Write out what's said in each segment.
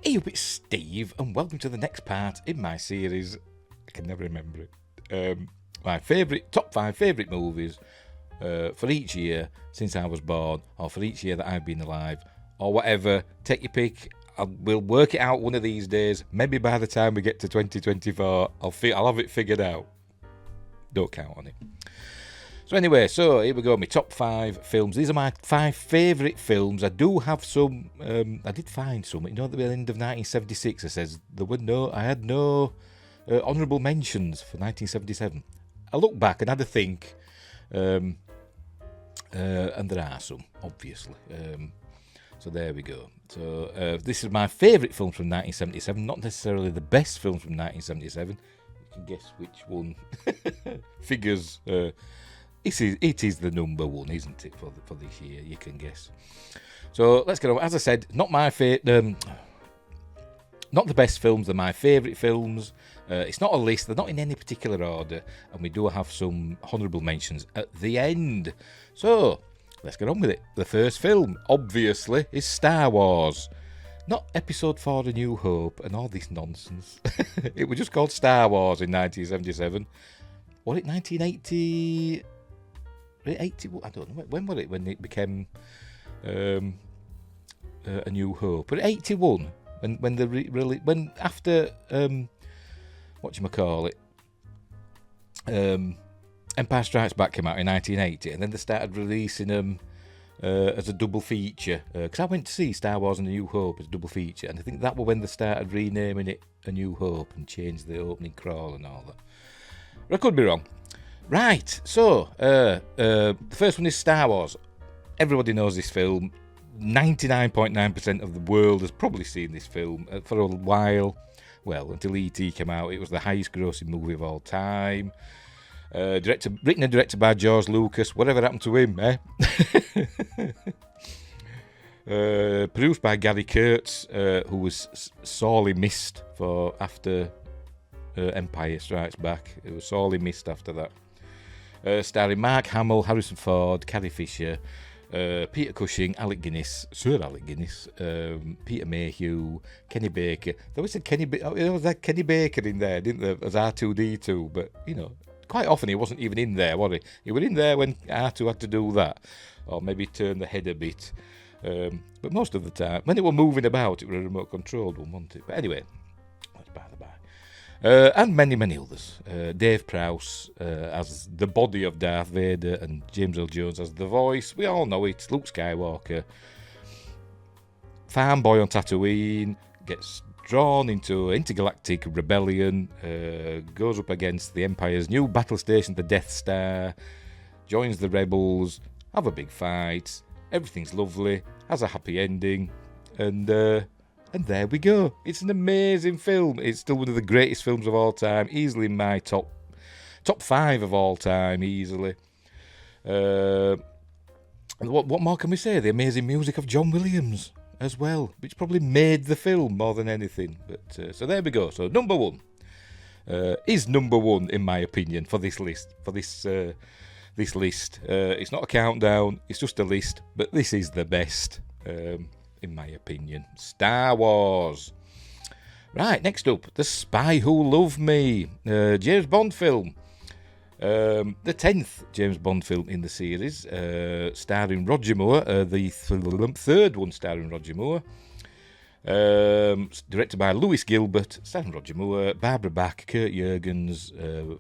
Hey up, it's Steve, and welcome to the next part in my series. I can never remember it. My top 5 favourite movies for each year since I was born, or for each year that I've been alive, or whatever. Take your pick. We'll work it out one of these days. Maybe by the time we get to 2024, I'll have it figured out. Don't count on it. So anyway, here we go. My top 5 films. These are my 5 favourite films. I do have some. I did find some. You know, at the end of 1976, it says I had no honourable mentions for 1977. I look back and had a think, and there are some, obviously. So there we go. So this is my favourite films from 1977. Not necessarily the best films from 1977. You can guess which one figures. It is the number one, isn't it, for this year? You can guess. So let's get on. As I said, not my not the best films. They're my favourite films. It's not a list. They're not in any particular order, and we do have some honourable mentions at the end. So let's get on with it. The first film, obviously, is Star Wars. Not Episode 4: A New Hope and all this nonsense. It was just called Star Wars in 1977. Was it 1980? 80? I don't know. When was it? When it became A New Hope? But 81. When the when after Empire Strikes Back came out in 1980, and then they started releasing them as a double feature. Because I went to see Star Wars and A New Hope as a double feature, and I think that was when they started renaming it A New Hope and changed the opening crawl and all that. But I could be wrong. Right, so the first one is Star Wars. Everybody knows this film. 99.9% of the world has probably seen this film for a while. Well, until E.T. came out, it was the highest grossing movie of all time. Written and directed by George Lucas. Whatever happened to him, eh? Produced by Gary Kurtz, who was sorely missed after Empire Strikes Back. It was sorely missed after that. Starring Mark Hamill, Harrison Ford, Carrie Fisher, Peter Cushing, Sir Alec Guinness, Peter Mayhew, Kenny Baker. They always said there was that Kenny Baker in there, didn't there, as R2-D2, but, you know, quite often he wasn't even in there, was he? He was in there when R2 had to do that, or maybe turn the head a bit. But most of the time, when they were moving about, it was a remote-controlled one, wasn't it? But anyway, that's by the by. And many, many others. Dave Prowse as the body of Darth Vader, and James Earl Jones as the voice. We all know it. Luke Skywalker. Farm boy on Tatooine. Gets drawn into intergalactic rebellion. Goes up against the Empire's new battle station, the Death Star. Joins the rebels. Have a big fight. Everything's lovely. Has a happy ending. And there we go. It's an amazing film. It's still one of the greatest films of all time. Easily in my top 5 of all time, easily. What more can we say? The amazing music of John Williams as well, which probably made the film more than anything. But so there we go. So number 1 is number 1 in my opinion for this list. This list. It's not a countdown. It's just a list. But this is the best. In my opinion, Star Wars. Right, next up, The Spy Who Loved Me, James Bond film. The 10th James Bond film in the series, starring Roger Moore, the third one starring Roger Moore. Directed by Lewis Gilbert, starring Roger Moore, Barbara Bach, Kurt Jurgens,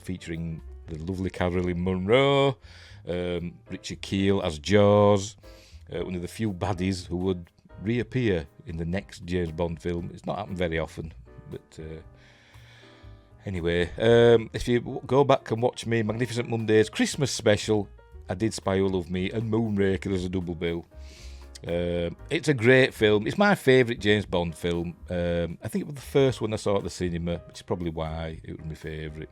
featuring the lovely Caroline Munro, Richard Kiel as Jaws, one of the few baddies who would reappear in the next James Bond film. It's not happened very often, but anyway, if you go back and watch me Magnificent Monday's Christmas special, I did Spy Who Loved Me and Moonraker as a double bill. It's a great film. It's my favourite James Bond film. I think it was the first one I saw at the cinema, which is probably why it was my favourite.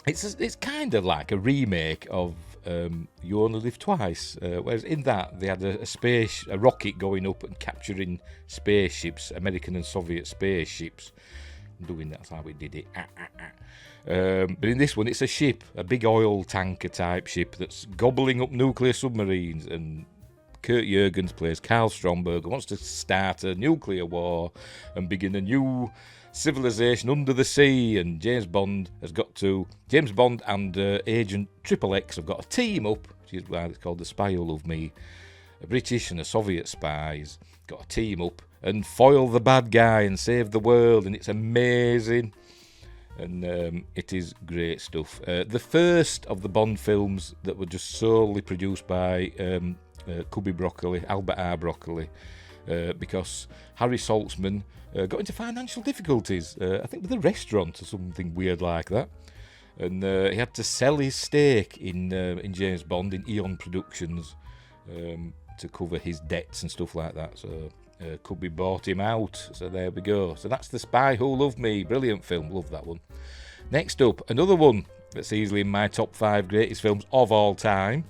It's kind of like a remake of You Only Live Twice, whereas in that they had a rocket going up and capturing spaceships, American and Soviet spaceships. Doing that's how we did it. But in this one, it's a ship, a big oil tanker type ship that's gobbling up nuclear submarines and Kurt Jurgens plays Karl Stromberg, who wants to start a nuclear war and begin a new civilization under the sea, and James Bond and Agent Triple X have got a team up, which is why it's called The Spy Who Loved Me. A British and a Soviet spies got a team up and foil the bad guy and save the world, and it's amazing. And it is great stuff. The first of the Bond films that were just solely produced by Cubby Broccoli, Albert R. Broccoli, because Harry Saltzman got into financial difficulties, I think with a restaurant or something weird like that. And he had to sell his stake in James Bond, in Eon Productions, to cover his debts and stuff like that. So Cubby bought him out. So there we go. So that's The Spy Who Loved Me. Brilliant film. Love that one. Next up, another one that's easily in my top 5 greatest films of all time.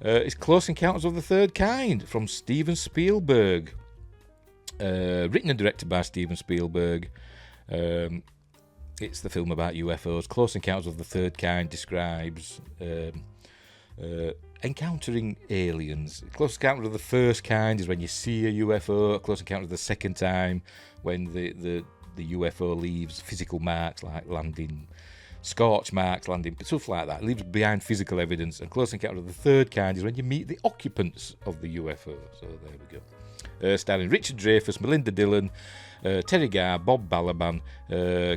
It's Close Encounters of the Third Kind from Steven Spielberg. Written and directed by Steven Spielberg. It's the film about UFOs. Close Encounters of the Third Kind describes encountering aliens. Close Encounter of the First Kind is when you see a UFO. Close Encounter of the Second Time, when the UFO leaves physical marks, like landing, scorch marks, landing, stuff like that. It leaves behind physical evidence. And Close Encounter of the Third Kind is when you meet the occupants of the UFO. So there we go. Starring Richard Dreyfuss, Melinda Dillon, Terry Garr, Bob Balaban,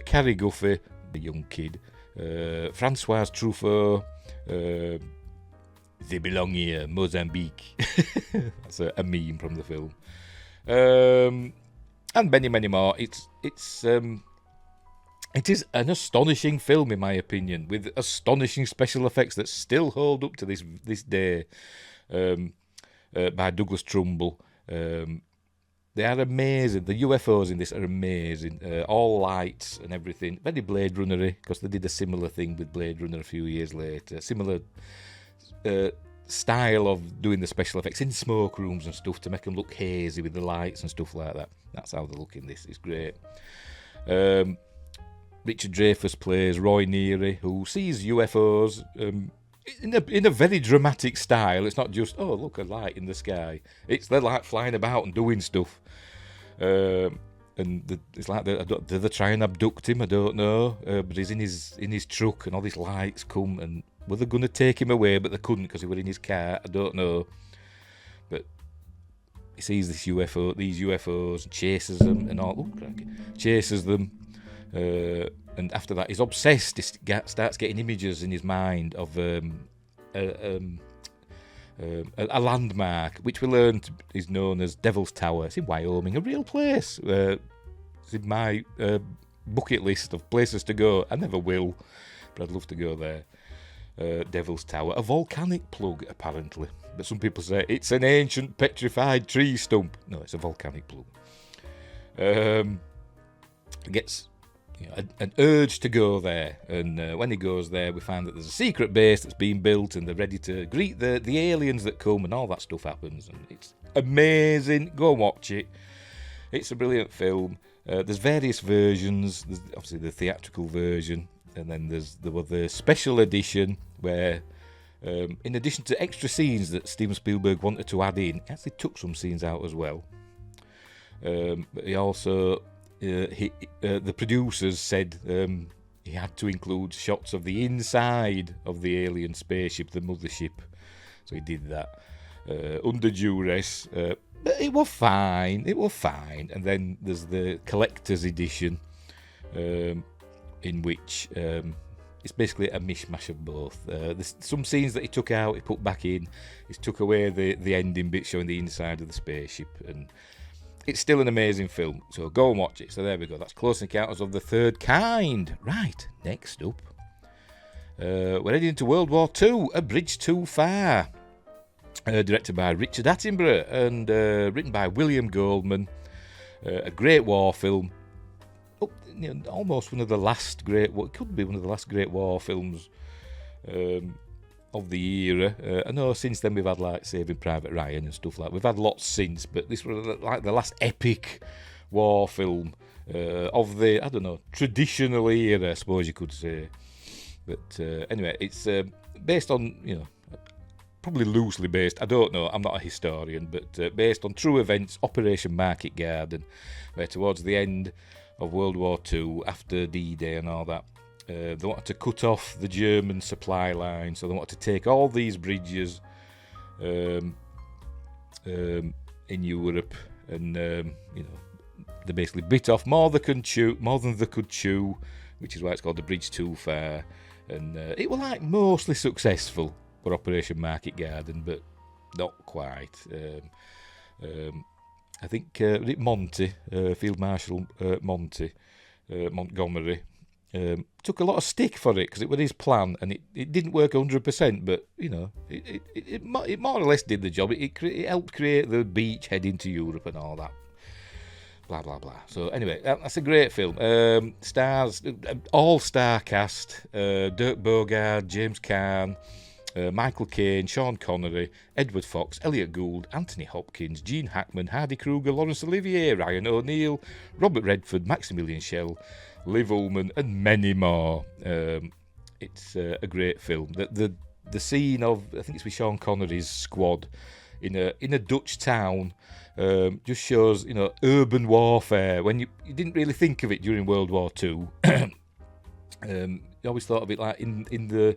Carrie Guffey, the young kid, Francoise Truffaut, They Belong Here, Mozambique. That's a meme from the film. And many, many more. It is an astonishing film, in my opinion, with astonishing special effects that still hold up to this day, by Douglas Trumbull. They are amazing. The UFOs in this are amazing. All lights and everything. Very Blade Runner-y, because they did a similar thing with Blade Runner a few years later. Similar style of doing the special effects in smoke rooms and stuff to make them look hazy with the lights and stuff like that. That's how they look in this. It's great. Richard Dreyfuss plays Roy Neary, who sees UFOs in a very dramatic style. It's not just, oh, look, a light in the sky. It's they're like flying about and doing stuff. It's like do they try and abduct him? I don't know. But he's in his truck, and all these lights come, and were they going to take him away? But they couldn't because he was in his car. I don't know. But he sees these UFOs, and chases them, and all. Chases them. And after that, he's obsessed. He starts getting images in his mind of a landmark, which we learned is known as Devil's Tower. It's in Wyoming, a real place. It's in my bucket list of places to go. I never will, but I'd love to go there. Devil's Tower, a volcanic plug, apparently. But some people say it's an ancient petrified tree stump. No, it's a volcanic plug. Gets an urge to go there, and when he goes there, we find that there's a secret base that's being built, and they're ready to greet the aliens that come, and all that stuff happens, and it's amazing. Go and watch it. It's a brilliant film. There's various versions. There's obviously the theatrical version, and then there was the special edition where, in addition to extra scenes that Steven Spielberg wanted to add in, he actually took some scenes out as well. But he also the producers said he had to include shots of the inside of the alien spaceship, the mothership. So he did that under duress. But it was fine. And then there's the collector's edition, in which it's basically a mishmash of both. There's some scenes that he took out, he put back in. He took away the ending bit showing the inside of the spaceship, and it's still an amazing film, so go and watch it. So there we go. That's Close Encounters of the Third Kind. Right, next up, we're heading into World War II, A Bridge Too Far. Directed by Richard Attenborough and written by William Goldman. A great war film. Almost one of the last great... It could be one of the last great war films of the era. I know since then we've had like Saving Private Ryan and stuff like that. We've had lots since, but this was like the last epic war film of the, I don't know, traditional era, I suppose you could say. But anyway, it's based on, probably loosely based, I don't know, I'm not a historian, but based on true events, Operation Market Garden, where towards the end of World War II, after D-Day and all that, they wanted to cut off the German supply line, so they wanted to take all these bridges in Europe, and they basically bit off more than they could chew, which is why it's called the Bridge Too Far. And it was like mostly successful for Operation Market Garden, but not quite. I think Monty, Field Marshal Montgomery, took a lot of stick for it because it was his plan, and it didn't work 100%, but it more or less did the job. It helped create the beach heading to Europe and all that. Blah blah blah. So anyway, that's a great film. Stars, all-star cast: Dirk Bogarde, James Caan, Michael Caine, Sean Connery, Edward Fox, Elliot Gould, Anthony Hopkins, Gene Hackman, Hardy Kruger, Laurence Olivier, Ryan O'Neill, Robert Redford, Maximilian Schell, Liv Ullmann, and many more. It's a great film. The scene of, I think it's with Sean Connery's squad in a Dutch town. Just shows, urban warfare. When you didn't really think of it during World War II. You always thought of it like in the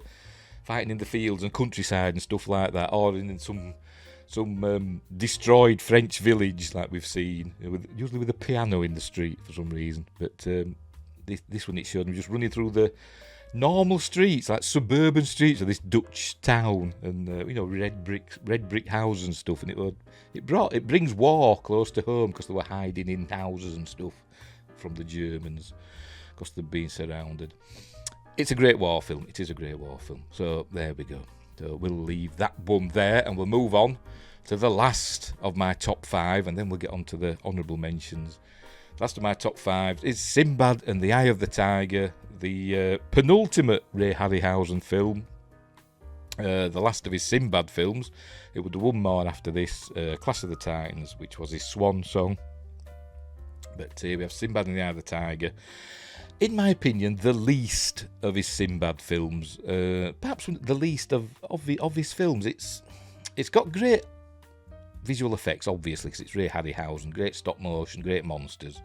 fighting in the fields and countryside and stuff like that, or in some destroyed French village like we've seen, usually with a piano in the street for some reason. But this one, it showed them just running through the normal streets, like suburban streets of this Dutch town, and red brick houses and stuff, and it brings war close to home because they were hiding in houses and stuff from the Germans because they've been surrounded. It's a great war film. It is a great war film. So there we go. So we'll leave that one there, and we'll move on to the last of my top 5, and then we'll get on to the honourable mentions. Last of my top 5 is Sinbad and the Eye of the Tiger, the penultimate Ray Harryhausen film. The last of his Sinbad films. It would have one more after this, Clash of the Titans, which was his swan song. But here we have Sinbad and the Eye of the Tiger. In my opinion, the least of his Sinbad films. Perhaps the least of his films. It's got great visual effects, obviously, because it's Ray Harryhausen. Great stop motion, great monsters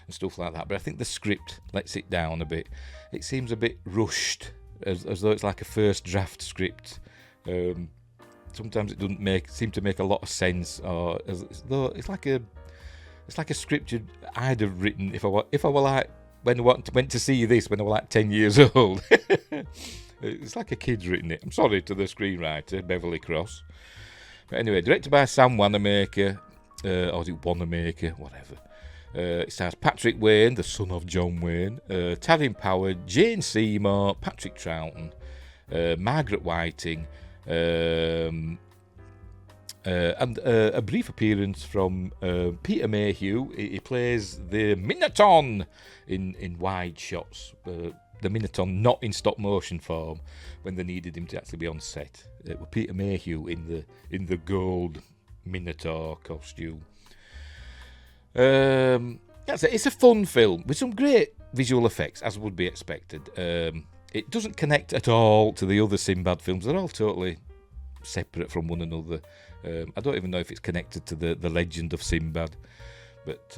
and stuff like that. But I think the script lets it down a bit. It seems a bit rushed, as though it's like a first draft script. Sometimes it doesn't seem to make a lot of sense, or as though it's like a script I'd have written if I were like when I went to see this when I was like 10 years old. It's like a kid's written it. I'm sorry to the screenwriter, Beverly Cross. But anyway, directed by Sam Wanamaker, or is it Wanamaker? Whatever. It stars Patrick Wayne, the son of John Wayne, Taryn Power, Jane Seymour, Patrick Troughton, Margaret Whiting, and a brief appearance from Peter Mayhew. He plays the Minotaur in wide shots. The Minotaur not in stop motion form when they needed him to actually be on set. It was Peter Mayhew in the gold Minotaur costume. That's it. It's a fun film with some great visual effects, as would be expected. It doesn't connect at all to the other Sinbad films. They're all totally separate from one another. I don't even know if it's connected to the legend of Sinbad, but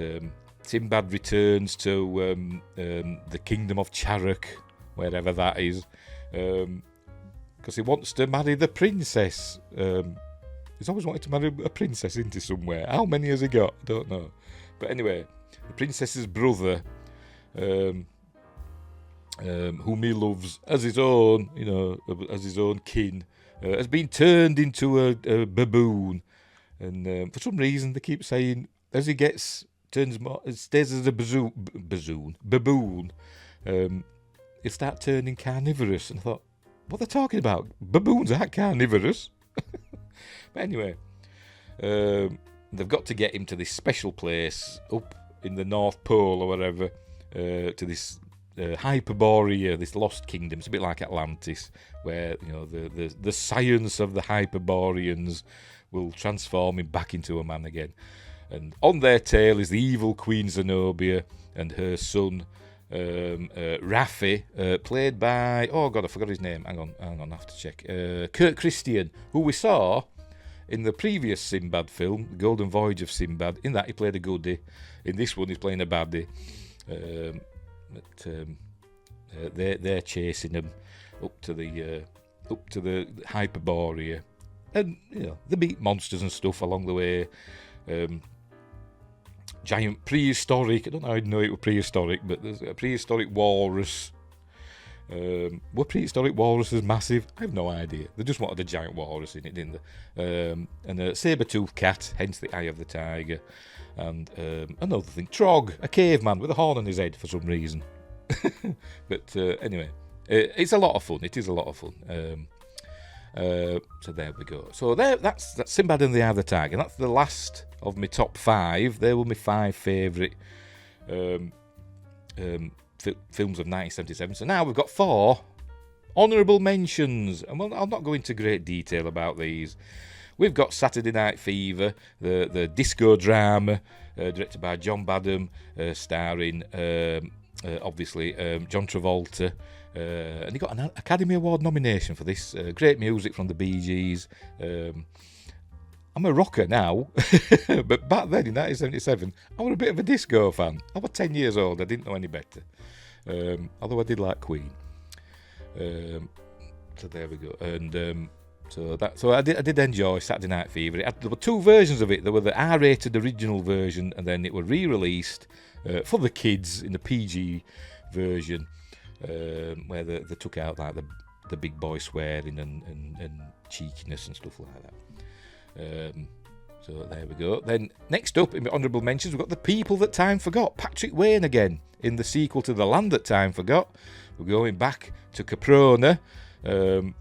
Sinbad returns to the kingdom of Charrock, wherever that is, because he wants to marry the princess. He's always wanted to marry a princess into somewhere. How many has he got? I don't know. But anyway, the princess's brother, whom he loves as his own, as his own kin, has been turned into a baboon, and for some reason they keep saying as he stays as a baboon, he'll start turning carnivorous. And I thought, what they're talking about? Baboons aren't carnivorous. But anyway, they've got to get him to this special place up in the North Pole or whatever, to this Hyperborea, this lost kingdom. It's a bit like Atlantis, where the science of the Hyperboreans will transform him back into a man again. And on their tail is the evil Queen Zenobia and her son Raffi, played by, oh God, I forgot his name. Hang on, I have to check. Kurt Christian, who we saw in the previous Sinbad film, The Golden Voyage of Sinbad. In that, he played a goodie. In this one, he's playing a baddie. They're chasing him up to the Hyperborea, and they meet monsters and stuff along the way. Giant prehistoric, I don't know how I'd know it was prehistoric, but there's a prehistoric walrus. Were prehistoric walruses massive? I have no idea. They just wanted a giant walrus in it, didn't they? And a saber-toothed cat, hence the eye of the tiger. And another thing, Trog, a caveman with a horn on his head for some reason. But anyway, it's a lot of fun. It is a lot of fun. So there we go. So that's Sinbad and the Eye of the Tiger. And that's the last of my top 5. They were my 5 favourite films of 1977. So now we've got 4 honourable mentions. And I'll not go into great detail about these. We've got Saturday Night Fever, the disco drama, directed by John Badham, starring, obviously, John Travolta. And he got an Academy Award nomination for this. Great music from the Bee Gees. I'm a rocker now, but back then in 1977, I was a bit of a disco fan. I was 10 years old, I didn't know any better. Although I did like Queen. So there we go. And so I did enjoy Saturday Night Fever. There were 2 versions of it. There were the R-rated original version, and then it was re-released for the kids in the PG version, where they took out like the big boy swearing and cheekiness and stuff like that. So there we go. Then next up in the honourable mentions, we've got The People That Time Forgot. Patrick Wayne again in the sequel to The Land That Time Forgot. We're going back to Caprona, in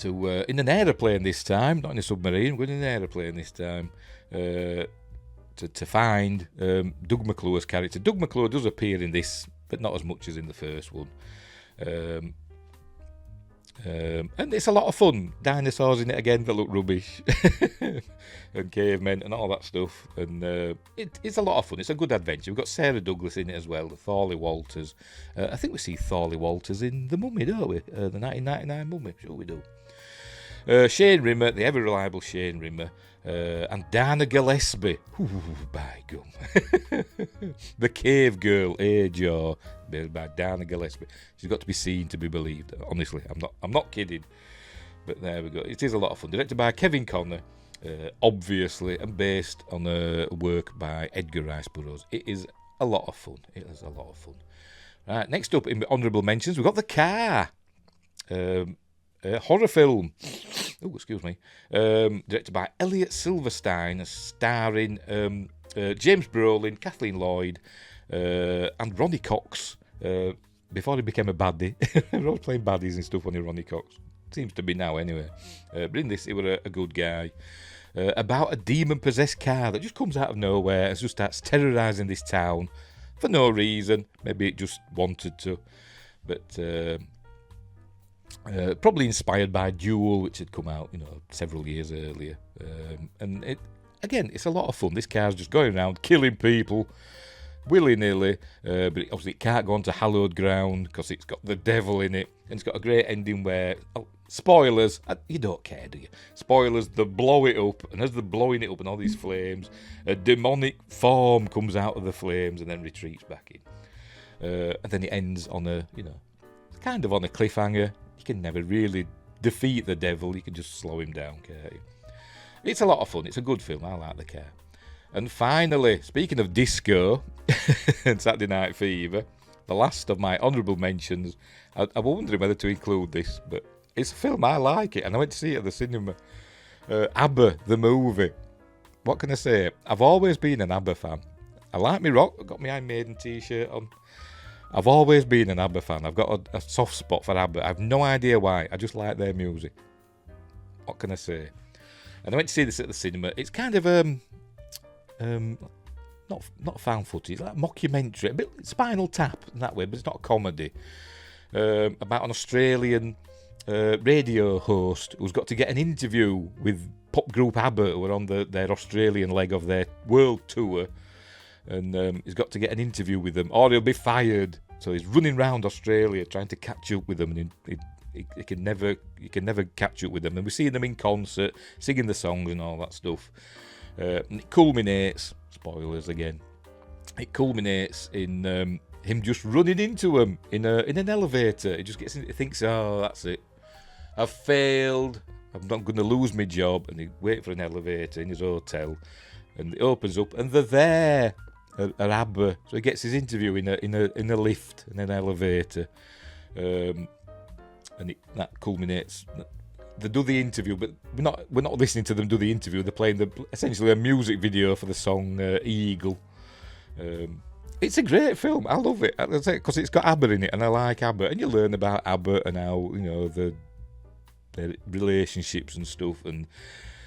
an aeroplane this time, not in a submarine. We're going in an aeroplane this time to find Doug McClure's character. Doug McClure does appear in this, but not as much as in the first one. And it's a lot of fun. Dinosaurs in it again that look rubbish. And cavemen and all that stuff. And it's a lot of fun. It's a good adventure. We've got Sarah Douglas in it as well, Thorley Walters. I think we see Thorley Walters in The Mummy, don't we? The 1999 Mummy, sure we do. Shane Rimmer, the ever-reliable Shane Rimmer. And Dana Gillespie. Ooh, by gum. The Cave Girl, Ajar, by Dana Gillespie. She's got to be seen to be believed. Honestly, I'm not kidding. But there we go. It is a lot of fun. Directed by Kevin Connor, obviously, and based on a work by Edgar Rice Burroughs. It is a lot of fun. It is a lot of fun. Right, next up in honourable mentions, we've got The Car. Horror film. Oh, excuse me. Directed by Elliot Silverstein, starring James Brolin, Kathleen Lloyd, and Ronnie Cox. Before he became a baddie, he was playing baddies and stuff on Ronnie Cox. Seems to be now, anyway. But in this, he was a good guy. About a demon-possessed car that just comes out of nowhere and just starts terrorising this town for no reason. Maybe it just wanted to, but. Probably inspired by Duel, which had come out, several years earlier. And it's a lot of fun. This car's just going around killing people willy-nilly, but obviously it can't go onto hallowed ground because it's got the devil in it, and it's got a great ending where, spoilers, you don't care, do you? Spoilers, they blow it up, and as they're blowing it up and all these flames, a demonic form comes out of the flames and then retreats back in. And then it ends on kind of on a cliffhanger. You can never really defeat the devil. You can just slow him down, can't you? It's a lot of fun. It's a good film. I like The Car. And finally, speaking of disco and Saturday Night Fever, the last of my honourable mentions, I was wondering whether to include this, but it's a film, I like it, and I went to see it at the cinema. ABBA, the movie. What can I say? I've always been an ABBA fan. I like me rock. I've got my Iron Maiden t-shirt on. I've always been an ABBA fan. I've got a soft spot for ABBA. I have no idea why. I just like their music. What can I say? And I went to see this at the cinema. It's kind of not found footage, like mockumentary, a bit Spinal Tap in that way, but it's not a comedy. About an Australian radio host who's got to get an interview with pop group ABBA, who are on their Australian leg of their world tour. and he's got to get an interview with them, or he'll be fired. So he's running around Australia trying to catch up with them, and he can never catch up with them. And we see them in concert, singing the songs and all that stuff. And it culminates, spoilers again, it culminates in him just running into them in an elevator. He just gets in, he thinks, oh, that's it, I've failed, I'm not going to lose my job. And he waits for an elevator in his hotel, and it opens up, and they're there, at ABBA. So he gets his interview in a lift, in an elevator, and that culminates. They do the interview, but we're not listening to them do the interview. They're playing essentially a music video for the song Eagle. It's a great film. I love it because it's got ABBA in it, and I like ABBA. And you learn about ABBA and how their relationships and stuff, and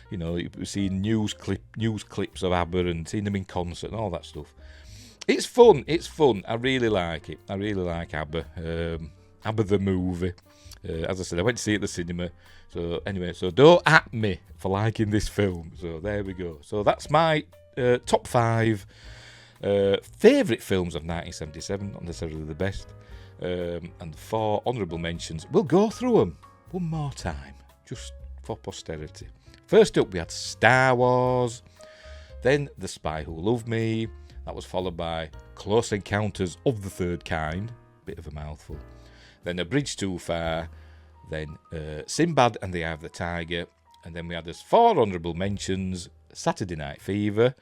you see news clips of ABBA and seeing them in concert and all that stuff. It's fun. I really like it. I really like ABBA. ABBA the movie. As I said, I went to see it at the cinema. So anyway, so don't at me for liking this film. So there we go. So that's my top 5 favourite films of 1977, not necessarily the best, and 4 honourable mentions. We'll go through them one more time, just for posterity. First up, we had Star Wars, then The Spy Who Loved Me. That was followed by Close Encounters of the Third Kind, bit of a mouthful. Then A Bridge Too Far, then Sinbad and the Eye of the Tiger, and then we had as 4 honourable mentions, Saturday Night Fever,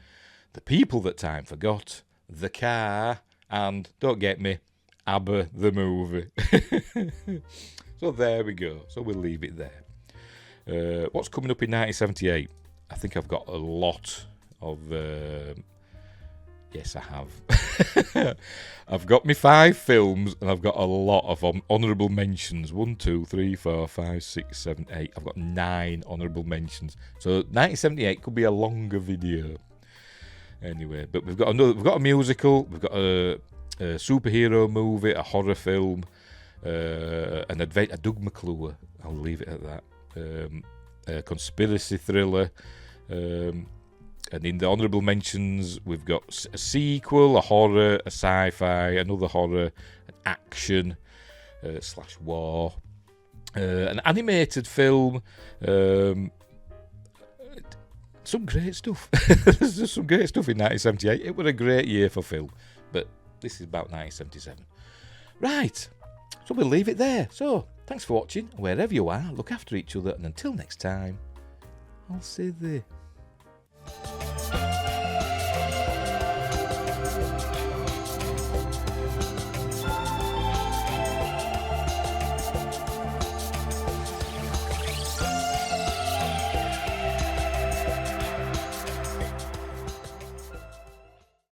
The People That Time Forgot, The Car, and, don't get me, ABBA the movie. So there we go. So we'll leave it there. What's coming up in 1978? I think I've got a lot of... yes, I have. I've got my 5 films, and I've got a lot of honourable mentions. 1, 2, 3, 4, 5, 6, 7, 8. I've got 9 honourable mentions. So 1978 could be a longer video. Anyway, but we've got a musical, we've got a superhero movie, a horror film, a Doug McClure. I'll leave it at that. A conspiracy thriller. And in the honourable mentions, we've got a sequel, a horror, a sci-fi, another horror, an action / war, an animated film, some great stuff. There's just some great stuff in 1978. It was a great year for film, but this is about 1977. Right, so we'll leave it there. So, thanks for watching. Wherever you are, look after each other, and until next time, I'll see thee.